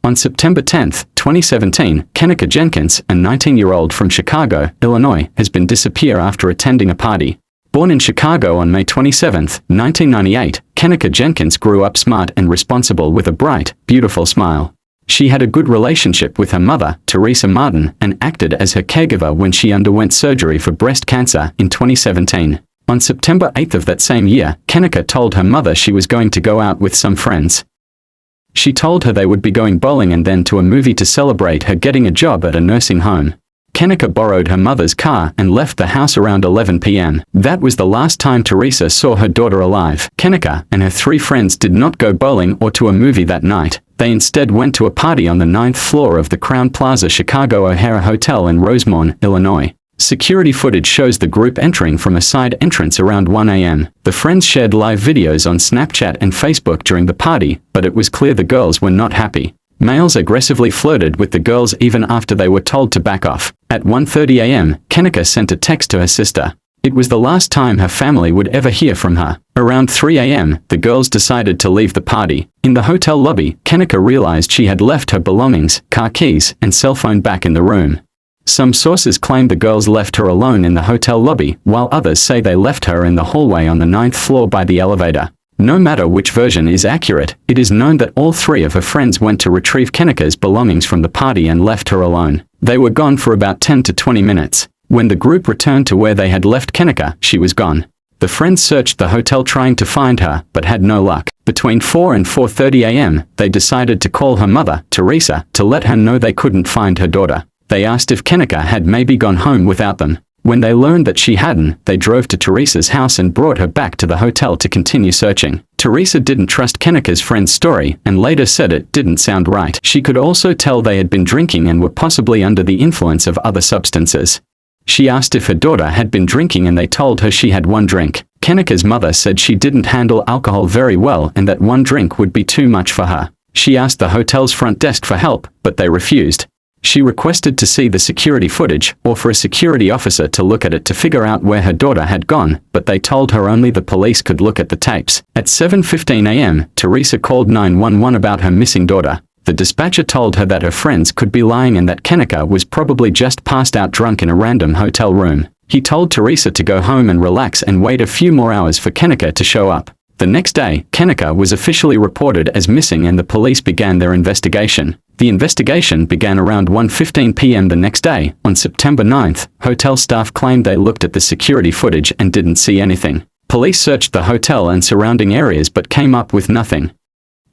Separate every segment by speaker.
Speaker 1: On September 10, 2017, Kenneka Jenkins, a 19-year-old from Chicago, Illinois, has been disappeared after attending a party. Born in Chicago on May 27, 1998, Kenneka Jenkins grew up smart and responsible with a bright, beautiful smile. She had a good relationship with her mother, Teresa Martin, and acted as her caregiver when she underwent surgery for breast cancer in 2017. On September 8 of that same year, Kenneka told her mother she was going to go out with some friends. She told her they would be going bowling and then to a movie to celebrate her getting a job at a nursing home. Kenneka borrowed her mother's car and left the house around 11 p.m. That was the last time Teresa saw her daughter alive. Kenneka and her 3 friends did not go bowling or to a movie that night. They instead went to a party on the 9th floor of the Crowne Plaza Chicago O'Hara Hotel in Rosemont, Illinois. Security footage shows the group entering from a side entrance around 1 a.m. The friends shared live videos on Snapchat and Facebook during the party, but it was clear the girls were not happy. Males aggressively flirted with the girls even after they were told to back off. At 1:30 a.m., Kenneka sent a text to her sister. It was the last time her family would ever hear from her. Around 3 a.m., the girls decided to leave the party. In the hotel lobby, Kenneka realized she had left her belongings, car keys, and cell phone back in the room. Some sources claim the girls left her alone in the hotel lobby, while others say they left her in the hallway on the 9th floor by the elevator. No matter which version is accurate, it is known that all 3 of her friends went to retrieve Kenneka's belongings from the party and left her alone. They were gone for about 10 to 20 minutes. When the group returned to where they had left Kenneka, she was gone. The friends searched the hotel trying to find her, but had no luck. Between 4 and 4:30 a.m., they decided to call her mother, Teresa, to let her know they couldn't find her daughter. They asked if Kenneka had maybe gone home without them. When they learned that she hadn't, they drove to Teresa's house and brought her back to the hotel to continue searching. Teresa didn't trust Kenneka's friend's story and later said it didn't sound right. She could also tell they had been drinking and were possibly under the influence of other substances. She asked if her daughter had been drinking and they told her she had 1 drink. Kenneka's mother said she didn't handle alcohol very well and that 1 drink would be too much for her. She asked the hotel's front desk for help, but they refused. She requested to see the security footage, or for a security officer to look at it to figure out where her daughter had gone, but they told her only the police could look at the tapes. At 7:15 a.m., Teresa called 911 about her missing daughter. The dispatcher told her that her friends could be lying and that Kenneka was probably just passed out drunk in a random hotel room. He told Teresa to go home and relax and wait a few more hours for Kenneka to show up. The next day, Kenneka was officially reported as missing and the police began their investigation. The investigation began around 1:15 p.m. the next day. On September 9th, hotel staff claimed they looked at the security footage and didn't see anything. Police searched the hotel and surrounding areas but came up with nothing.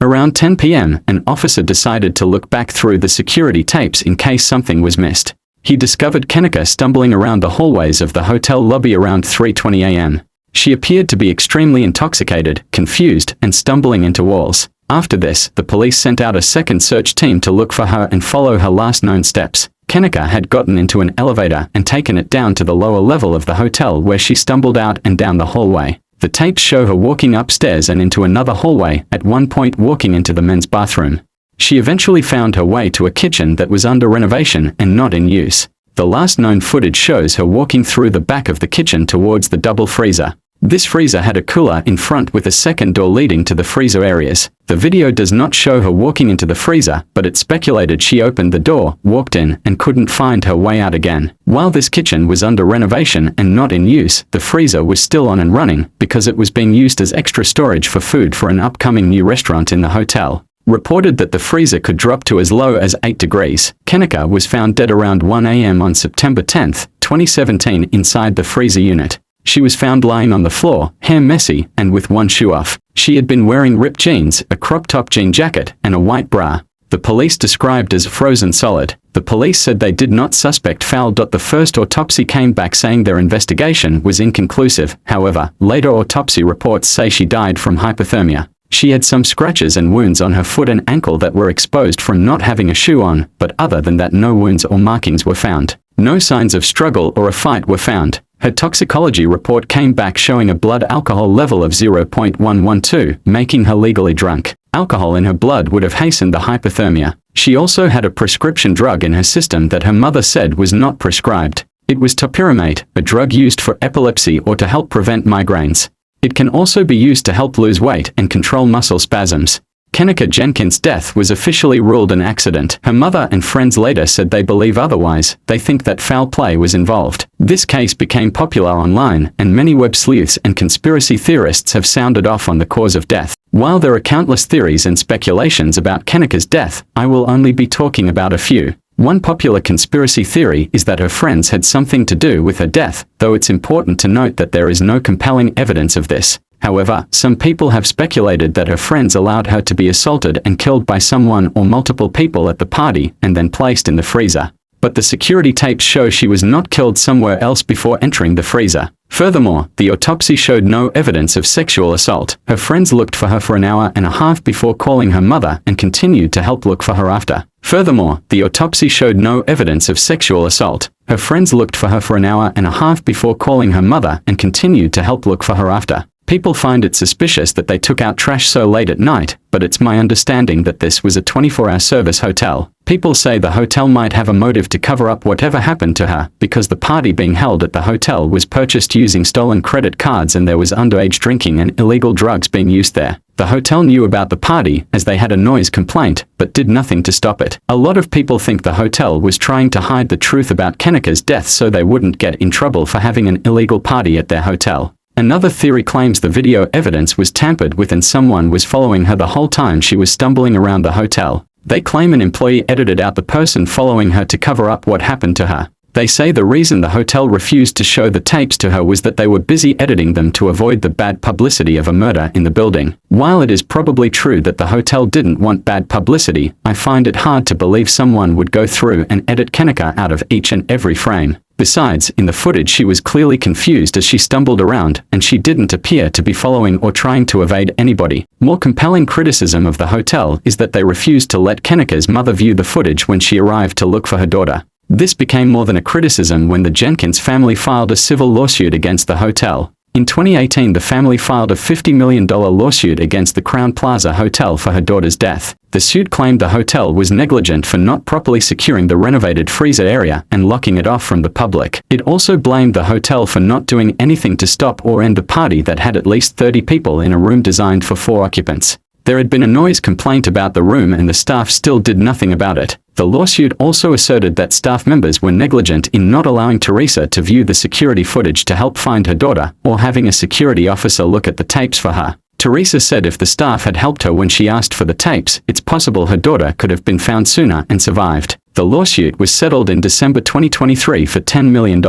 Speaker 1: Around 10 p.m., an officer decided to look back through the security tapes in case something was missed. He discovered Kenneka stumbling around the hallways of the hotel lobby around 3:20 a.m. She appeared to be extremely intoxicated, confused, and stumbling into walls. After this, the police sent out a second search team to look for her and follow her last known steps. Kenneka had gotten into an elevator and taken it down to the lower level of the hotel where she stumbled out and down the hallway. The tapes show her walking upstairs and into another hallway, at one point walking into the men's bathroom. She eventually found her way to a kitchen that was under renovation and not in use. The last known footage shows her walking through the back of the kitchen towards the double freezer. This freezer had a cooler in front with a second door leading to the freezer areas. The video does not show her walking into the freezer, but it's speculated she opened the door, walked in, and couldn't find her way out again. While this kitchen was under renovation and not in use, the freezer was still on and running, because it was being used as extra storage for food for an upcoming new restaurant in the hotel. Reported that the freezer could drop to as low as 8 degrees. Kenneka was found dead around 1 a.m. on September 10, 2017 inside the freezer unit. She was found lying on the floor, hair messy, and with 1 shoe off. She had been wearing ripped jeans, a crop-top jean jacket, and a white bra. The police described as frozen solid. The police said they did not suspect foul. The first autopsy came back saying their investigation was inconclusive. However, later autopsy reports say she died from hypothermia. She had some scratches and wounds on her foot and ankle that were exposed from not having a shoe on, but other than that no wounds or markings were found. No signs of struggle or a fight were found. Her toxicology report came back showing a blood alcohol level of 0.112, making her legally drunk. Alcohol in her blood would have hastened the hypothermia. She also had a prescription drug in her system that her mother said was not prescribed. It was topiramate, a drug used for epilepsy or to help prevent migraines. It can also be used to help lose weight and control muscle spasms. Kenneka Jenkins' death was officially ruled an accident. Her mother and friends later said they believe otherwise. They think that foul play was involved. This case became popular online, and many web sleuths and conspiracy theorists have sounded off on the cause of death. While there are countless theories and speculations about Kenneka's death, I will only be talking about a few. One popular conspiracy theory is that her friends had something to do with her death, though it's important to note that there is no compelling evidence of this. However, some people have speculated that her friends allowed her to be assaulted and killed by someone or multiple people at the party and then placed in the freezer. But the security tapes show she was not killed somewhere else before entering the freezer. Furthermore, the autopsy showed no evidence of sexual assault. Her friends looked for her for an hour and a half before calling her mother and continued to help look for her after. Furthermore, the autopsy showed no evidence of sexual assault. Her friends looked for her for an hour and a half before calling her mother and continued to help look for her after. People find it suspicious that they took out trash so late at night, but it's my understanding that this was a 24-hour service hotel. People say the hotel might have a motive to cover up whatever happened to her, because the party being held at the hotel was purchased using stolen credit cards and there was underage drinking and illegal drugs being used there. The hotel knew about the party, as they had a noise complaint, but did nothing to stop it. A lot of people think the hotel was trying to hide the truth about Kenneka's death so they wouldn't get in trouble for having an illegal party at their hotel. Another theory claims the video evidence was tampered with and someone was following her the whole time she was stumbling around the hotel. They claim an employee edited out the person following her to cover up what happened to her. They say the reason the hotel refused to show the tapes to her was that they were busy editing them to avoid the bad publicity of a murder in the building. While it is probably true that the hotel didn't want bad publicity, I find it hard to believe someone would go through and edit Kenneka out of each and every frame. Besides, in the footage she was clearly confused as she stumbled around, and she didn't appear to be following or trying to evade anybody. More compelling criticism of the hotel is that they refused to let Kenneka's mother view the footage when she arrived to look for her daughter. This became more than a criticism when the Jenkins family filed a civil lawsuit against the hotel. In 2018, the family filed a $50 million lawsuit against the Crowne Plaza Hotel for her daughter's death. The suit claimed the hotel was negligent for not properly securing the renovated freezer area and locking it off from the public. It also blamed the hotel for not doing anything to stop or end the party that had at least 30 people in a room designed for 4 occupants. There had been a noise complaint about the room and the staff still did nothing about it. The lawsuit also asserted that staff members were negligent in not allowing Teresa to view the security footage to help find her daughter, or having a security officer look at the tapes for her. Teresa said if the staff had helped her when she asked for the tapes, it's possible her daughter could have been found sooner and survived. The lawsuit was settled in December 2023 for $10 million.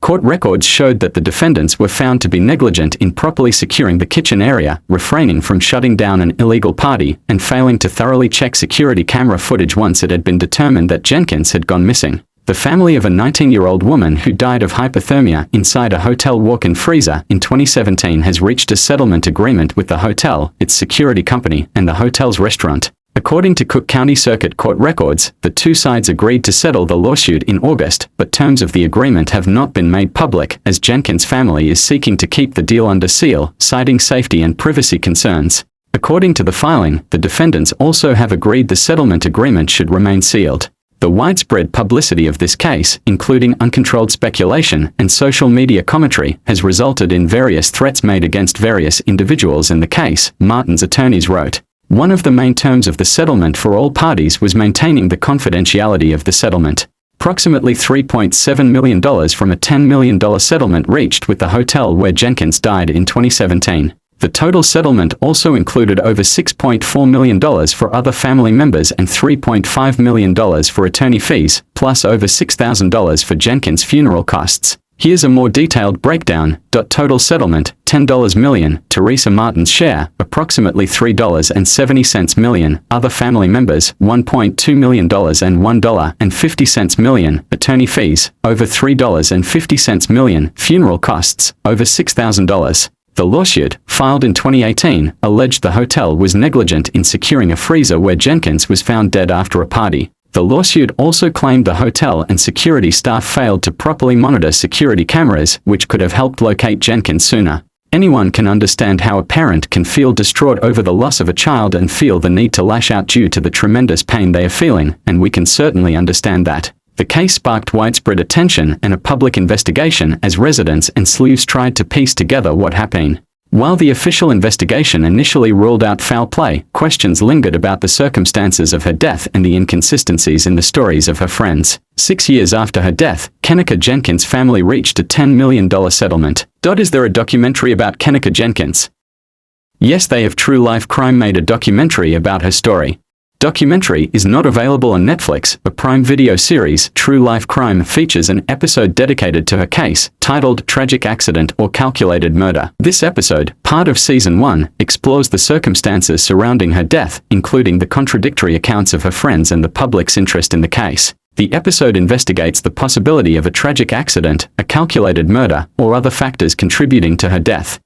Speaker 1: Court records showed that the defendants were found to be negligent in properly securing the kitchen area, refraining from shutting down an illegal party, and failing to thoroughly check security camera footage once it had been determined that Jenkins had gone missing. The family of a 19-year-old woman who died of hypothermia inside a hotel walk-in freezer in 2017 has reached a settlement agreement with the hotel, its security company, and the hotel's restaurant. According to Cook County Circuit Court records, the two sides agreed to settle the lawsuit in August, but terms of the agreement have not been made public, as Jenkins' family is seeking to keep the deal under seal, citing safety and privacy concerns. According to the filing, the defendants also have agreed the settlement agreement should remain sealed. The widespread publicity of this case, including uncontrolled speculation and social media commentary, has resulted in various threats made against various individuals in the case, Martin's attorneys wrote. One of the main terms of the settlement for all parties was maintaining the confidentiality of the settlement. Approximately $3.7 million from a $10 million settlement reached with the hotel where Jenkins died in 2017. The total settlement also included over $6.4 million for other family members and $3.5 million for attorney fees, plus over $6,000 for Jenkins' funeral costs. Here's a more detailed breakdown. Total settlement, $10 million. Teresa Martin's share, approximately $3.70 million. Other family members, $1.2 million and $1.50 million. Attorney fees, over $3.50 million. Funeral costs, over $6,000. The lawsuit, filed in 2018, alleged the hotel was negligent in securing a freezer where Jenkins was found dead after a party. The lawsuit also claimed the hotel and security staff failed to properly monitor security cameras, which could have helped locate Jenkins sooner. Anyone can understand how a parent can feel distraught over the loss of a child and feel the need to lash out due to the tremendous pain they are feeling, and we can certainly understand that. The case sparked widespread attention and a public investigation as residents and sleuths tried to piece together what happened. While the official investigation initially ruled out foul play, questions lingered about the circumstances of her death and the inconsistencies in the stories of her friends. 6 years after her death, Kenneka Jenkins' family reached a $10 million settlement. Is there a documentary about Kenneka Jenkins? Yes, they have. True Life Crime made a documentary about her story. Documentary is not available on Netflix. A Prime Video series, True Life Crime, features an episode dedicated to her case, titled Tragic Accident or Calculated Murder. This episode, part of Season 1, explores the circumstances surrounding her death, including the contradictory accounts of her friends and the public's interest in the case. The episode investigates the possibility of a tragic accident, a calculated murder, or other factors contributing to her death.